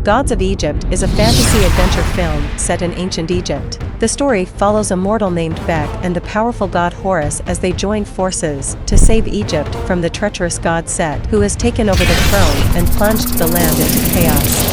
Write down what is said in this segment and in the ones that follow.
Gods of Egypt is a fantasy adventure film set in ancient Egypt. The story follows a mortal named Bek and the powerful god Horus as they join forces to save Egypt from the treacherous god Set, who has taken over the throne and plunged the land into chaos.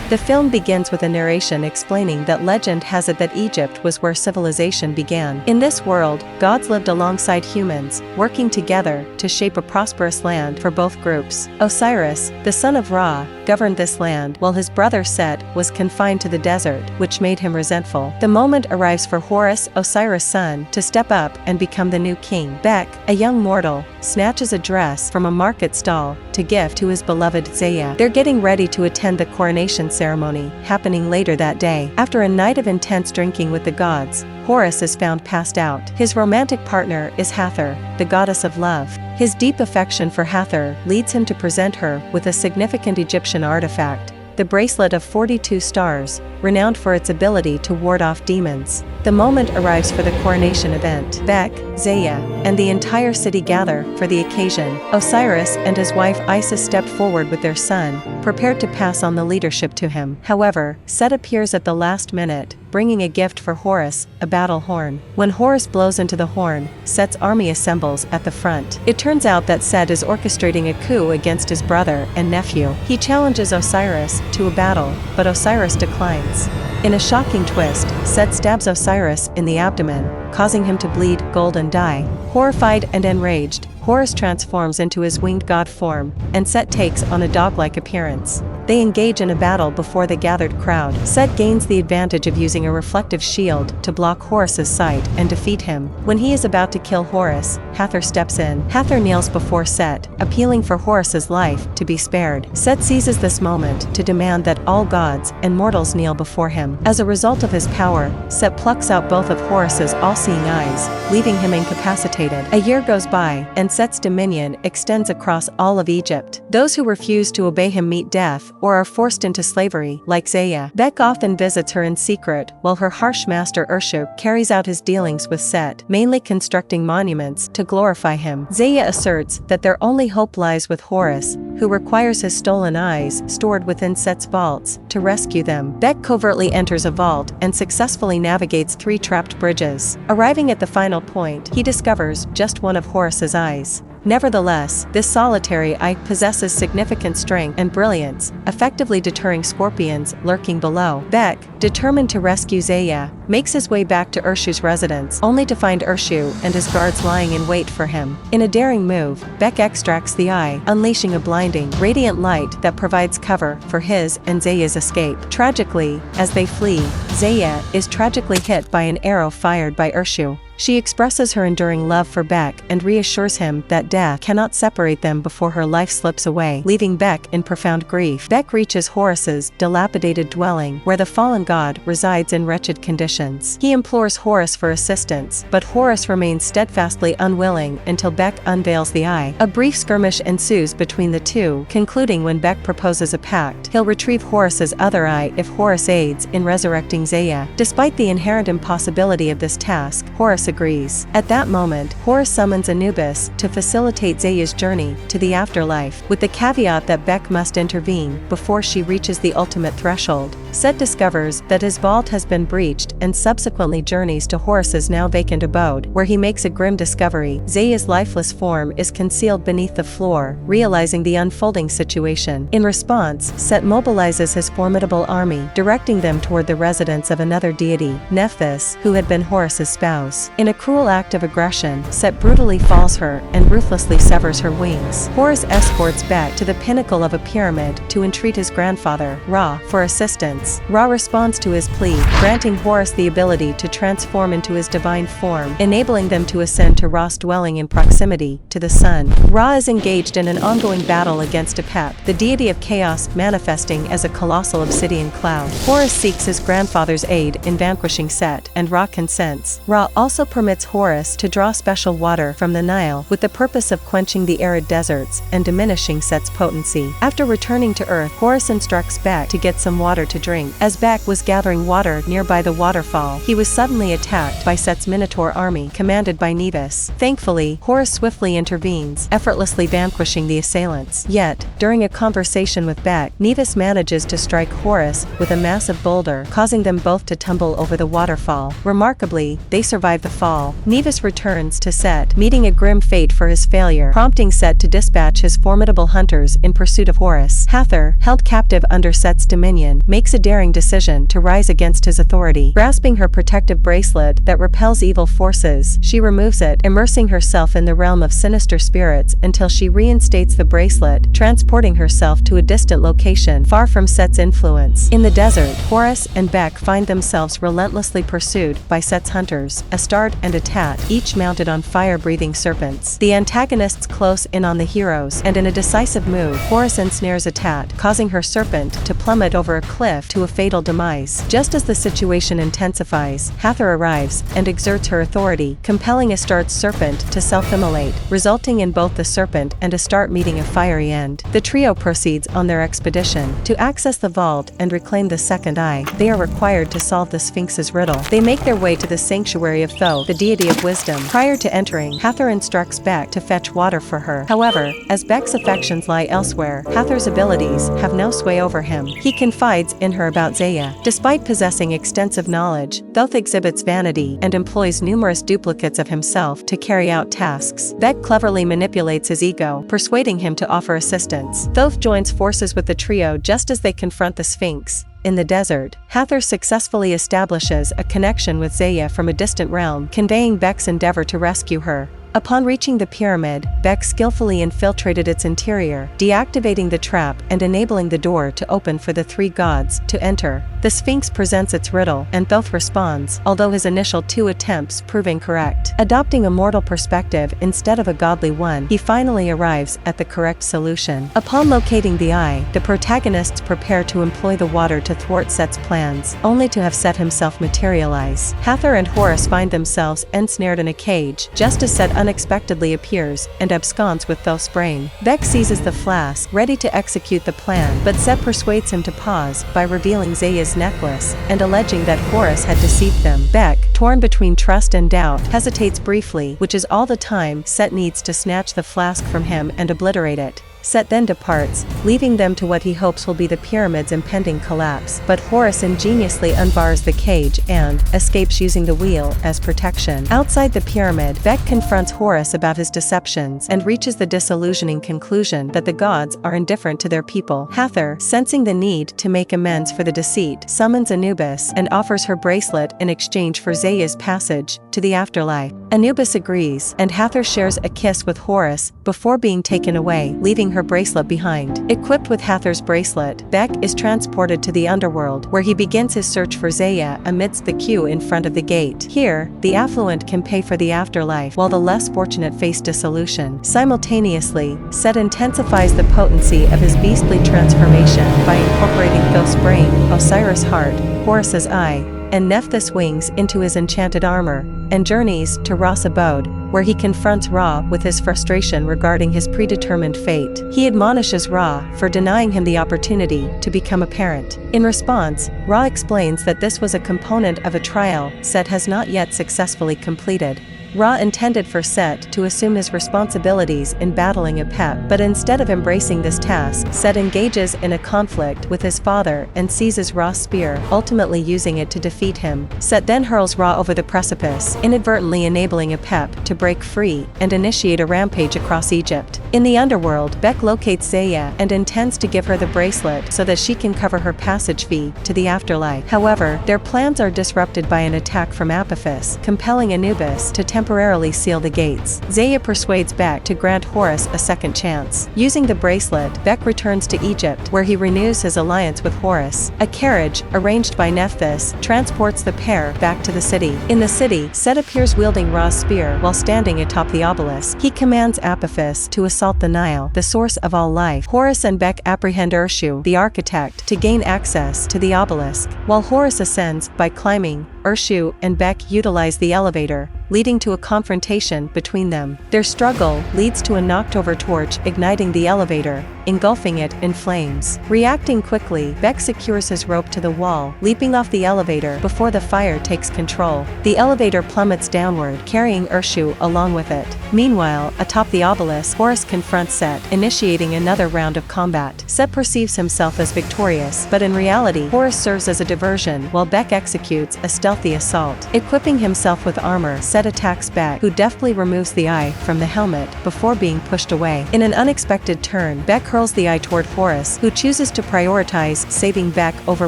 The film begins with a narration explaining that legend has it that Egypt was where civilization began. In this world, gods lived alongside humans, working together to shape a prosperous land for both groups. Osiris, the son of Ra, governed this land while his brother Set was confined to the desert, which made him resentful. The moment arrives for Horus, Osiris' son, to step up and become the new king. Bek, a young mortal, snatches a dress from a market stall to gift to his beloved Zaya. They're getting ready to attend the coronation ceremony, happening later that day. After a night of intense drinking with the gods, Horus is found passed out. His romantic partner is Hathor, the goddess of love. His deep affection for Hathor leads him to present her with a significant Egyptian artifact, the bracelet of 42 stars, renowned for its ability to ward off demons. The moment arrives for the coronation event. Bek, Zaya, and the entire city gather for the occasion. Osiris and his wife Isis step forward with their son, prepared to pass on the leadership to him. However, Set appears at the last minute, bringing a gift for Horus, a battle horn. When Horus blows into the horn, Set's army assembles at the front. It turns out that Set is orchestrating a coup against his brother and nephew. He challenges Osiris to a battle, but Osiris declines. In a shocking twist, Set stabs Osiris in the abdomen, causing him to bleed gold and die. Horrified and enraged, Horus transforms into his winged god form, and Set takes on a dog-like appearance. They engage in a battle before the gathered crowd. Set gains the advantage of using a reflective shield to block Horus's sight and defeat him. When he is about to kill Horus, Hathor steps in. Hathor kneels before Set, appealing for Horus's life to be spared. Set seizes this moment to demand that all gods and mortals kneel before him. As a result of his power, Set plucks out both of Horus's all-seeing eyes, leaving him incapacitated. A year goes by, and Set's dominion extends across all of Egypt. Those who refuse to obey him meet death or are forced into slavery, like Zaya. Bek often visits her in secret, while her harsh master Urshu carries out his dealings with Set, mainly constructing monuments to glorify him. Zaya asserts that their only hope lies with Horus, who requires his stolen eyes stored within Set's vaults to rescue them. Bek covertly enters a vault and successfully navigates 3 trapped bridges. Arriving at the final point, he discovers just one of Horus's eyes. Nevertheless, this solitary eye possesses significant strength and brilliance, effectively deterring scorpions lurking below. Bek, determined to rescue Zaya, makes his way back to Urshu's residence, only to find Urshu and his guards lying in wait for him. In a daring move, Bek extracts the eye, unleashing a blinding, radiant light that provides cover for his and Zaya's escape. Tragically, as they flee, Zaya is tragically hit by an arrow fired by Urshu. She expresses her enduring love for Bek and reassures him that death cannot separate them before her life slips away, leaving Bek in profound grief. Bek reaches Horus's dilapidated dwelling, where the fallen god resides in wretched conditions. He implores Horus for assistance, but Horus remains steadfastly unwilling until Bek unveils the eye. A brief skirmish ensues between the two, concluding when Bek proposes a pact. He'll retrieve Horus's other eye if Horus aids in resurrecting Zaya. Despite the inherent impossibility of this task, Horus agrees. At that moment, Horus summons Anubis to facilitate Zaya's journey to the afterlife, with the caveat that Bek must intervene before she reaches the ultimate threshold. Set discovers that his vault has been breached and subsequently journeys to Horus's now vacant abode, where he makes a grim discovery. Zaya's lifeless form is concealed beneath the floor, realizing the unfolding situation. In response, Set mobilizes his formidable army, directing them toward the residence of another deity, Nephthys, who had been Horus's spouse. In a cruel act of aggression, Set brutally falls her and ruthlessly severs her wings. Horus escorts Bek to the pinnacle of a pyramid to entreat his grandfather, Ra, for assistance. Ra responds to his plea, granting Horus the ability to transform into his divine form, enabling them to ascend to Ra's dwelling in proximity to the sun. Ra is engaged in an ongoing battle against Apep, the deity of chaos manifesting as a colossal obsidian cloud. Horus seeks his grandfather's aid in vanquishing Set, and Ra consents. Ra also also permits Horus to draw special water from the Nile with the purpose of quenching the arid deserts and diminishing Set's potency. After returning to Earth, Horus instructs Bek to get some water to drink. As Bek was gathering water nearby the waterfall, he was suddenly attacked by Set's Minotaur army, commanded by Nevis. Thankfully, Horus swiftly intervenes, effortlessly vanquishing the assailants. Yet, during a conversation with Bek, Nevis manages to strike Horus with a massive boulder, causing them both to tumble over the waterfall. Remarkably, they survive the fall. Nevis returns to Set, meeting a grim fate for his failure, prompting Set to dispatch his formidable hunters in pursuit of Horus. Hathor, held captive under Set's dominion, makes a daring decision to rise against his authority. Grasping her protective bracelet that repels evil forces, she removes it, immersing herself in the realm of sinister spirits until she reinstates the bracelet, transporting herself to a distant location far from Set's influence. In the desert, Horus and Bek find themselves relentlessly pursued by Set's hunters, Astarte and Atat, each mounted on fire-breathing serpents. The antagonists close in on the heroes, and in a decisive move, Horus ensnares Atat, causing her serpent to plummet over a cliff to a fatal demise. Just as the situation intensifies, Hathor arrives and exerts her authority, compelling Astarte's serpent to self-immolate, resulting in both the serpent and Astarte meeting a fiery end. The trio proceeds on their expedition. To access the vault and reclaim the second eye, they are required to solve the Sphinx's riddle. They make their way to the sanctuary of Thoth, the deity of wisdom. Prior to entering, Hathor instructs Bek to fetch water for her. However, as Bek's affections lie elsewhere, Hathor's abilities have no sway over him. He confides in her about Zaya. Despite possessing extensive knowledge, Thoth exhibits vanity and employs numerous duplicates of himself to carry out tasks. Bek cleverly manipulates his ego, persuading him to offer assistance. Thoth joins forces with the trio just as they confront the Sphinx. In the desert, Hathor successfully establishes a connection with Zaya from a distant realm, conveying Bek's endeavor to rescue her. Upon reaching the pyramid, Bek skillfully infiltrated its interior, deactivating the trap and enabling the door to open for the three gods to enter. The Sphinx presents its riddle, and Thoth responds, although his initial 2 attempts prove incorrect. Adopting a mortal perspective instead of a godly one, he finally arrives at the correct solution. Upon locating the eye, the protagonists prepare to employ the water to thwart Set's plans, only to have Set himself materialize. Hathor and Horus find themselves ensnared in a cage, just as Set unexpectedly appears and absconds with Thoth's brain. Bek seizes the flask, ready to execute the plan, but Set persuades him to pause by revealing Zaya's necklace and alleging that Horus had deceived them. Bek, torn between trust and doubt, hesitates briefly, which is all the time Set needs to snatch the flask from him and obliterate it. Set then departs, leaving them to what he hopes will be the pyramid's impending collapse, but Horus ingeniously unbars the cage and escapes using the wheel as protection. Outside the pyramid, Bek confronts Horus about his deceptions and reaches the disillusioning conclusion that the gods are indifferent to their people. Hathor, sensing the need to make amends for the deceit, summons Anubis and offers her bracelet in exchange for Zaya's passage to the afterlife. Anubis agrees, and Hathor shares a kiss with Horus before being taken away, leaving her bracelet behind. Equipped with Hathor's bracelet, Bek is transported to the underworld, where he begins his search for Zaya amidst the queue in front of the gate. Here, the affluent can pay for the afterlife, while the less fortunate face dissolution. Simultaneously, Set intensifies the potency of his beastly transformation by incorporating Thoth's brain, Osiris' heart, Horus's eye, and Nephthys' wings into his enchanted armor, and journeys to Ra's abode, where he confronts Ra with his frustration regarding his predetermined fate. He admonishes Ra for denying him the opportunity to become a parent. In response, Ra explains that this was a component of a trial Set has not yet successfully completed. Ra intended for Set to assume his responsibilities in battling Apep, but instead of embracing this task, Set engages in a conflict with his father and seizes Ra's spear, ultimately using it to defeat him. Set then hurls Ra over the precipice, inadvertently enabling Apep to break free and initiate a rampage across Egypt. In the underworld, Bek locates Zaya and intends to give her the bracelet so that she can cover her passage fee to the afterlife. However, their plans are disrupted by an attack from Apophis, compelling Anubis to temporarily seal the gates. Zaya persuades Bek to grant Horus a second chance. Using the bracelet, Bek returns to Egypt, where he renews his alliance with Horus. A carriage, arranged by Nephthys, transports the pair back to the city. In the city, Set appears wielding Ra's spear while standing atop the obelisk. He commands Apophis to assault the Nile, the source of all life. Horus and Bek apprehend Urshu, the architect, to gain access to the obelisk. While Horus ascends by climbing, Urshu and Bek utilize the elevator, leading to a confrontation between them. Their struggle leads to a knocked-over torch igniting the elevator, engulfing it in flames. Reacting quickly, Beck secures his rope to the wall, leaping off the elevator before the fire takes control. The elevator plummets downward, carrying Urshu along with it. Meanwhile, atop the obelisk, Horus confronts Set, initiating another round of combat. Set perceives himself as victorious, but in reality, Horus serves as a diversion while Beck executes a stealthy assault. Equipping himself with armor, Set attacks Beck, who deftly removes the eye from the helmet before being pushed away. In an unexpected turn, Beck hurls the eye toward Horus, who chooses to prioritize saving Beck over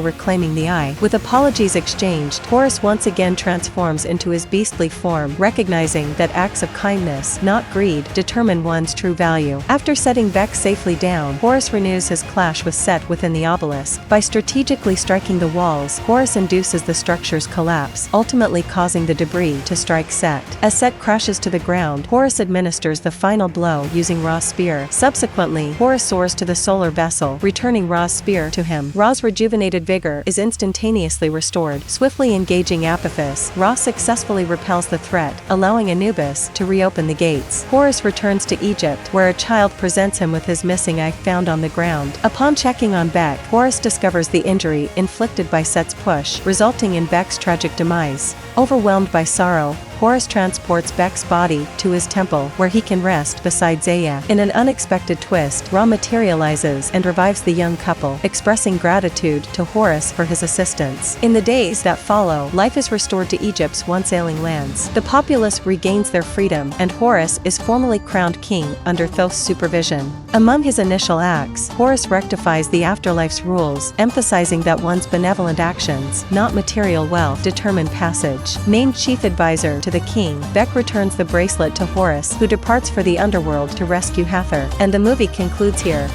reclaiming the eye. With apologies exchanged, Horus once again transforms into his beastly form, recognizing that acts of kindness, not greed, determine one's true value. After setting Beck safely down, Horus renews his clash with Set within the obelisk. By strategically striking the walls, Horus induces the structure's collapse, ultimately causing the debris to strike Set. As Set crashes to the ground, Horus administers the final blow using Ra's spear. Subsequently, Horus soars to the solar vessel, returning Ra's spear to him. Ra's rejuvenated vigor is instantaneously restored. Swiftly engaging Apophis, Ra successfully repels the threat, allowing Anubis to reopen the gates. Horus returns to Egypt, where a child presents him with his missing eye found on the ground. Upon checking on Beck, Horus discovers the injury inflicted by Set's push, resulting in Beck's tragic demise. Overwhelmed by sorrow, Horus transports Beck's body to his temple, where he can rest beside Zaya. In an unexpected twist, Ra materializes and revives the young couple, expressing gratitude to Horus for his assistance. In the days that follow, life is restored to Egypt's once ailing lands. The populace regains their freedom, and Horus is formally crowned king under Thoth's supervision. Among his initial acts, Horus rectifies the afterlife's rules, emphasizing that one's benevolent actions, not material wealth, determine passage. Named chief advisor to the king, Beck returns the bracelet to Horus, who departs for the underworld to rescue Hathor. And the movie concludes here.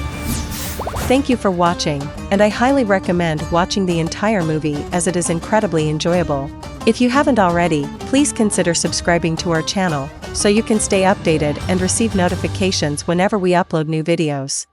Thank you for watching, and I highly recommend watching the entire movie as it is incredibly enjoyable. If you haven't already, please consider subscribing to our channel, so you can stay updated and receive notifications whenever we upload new videos.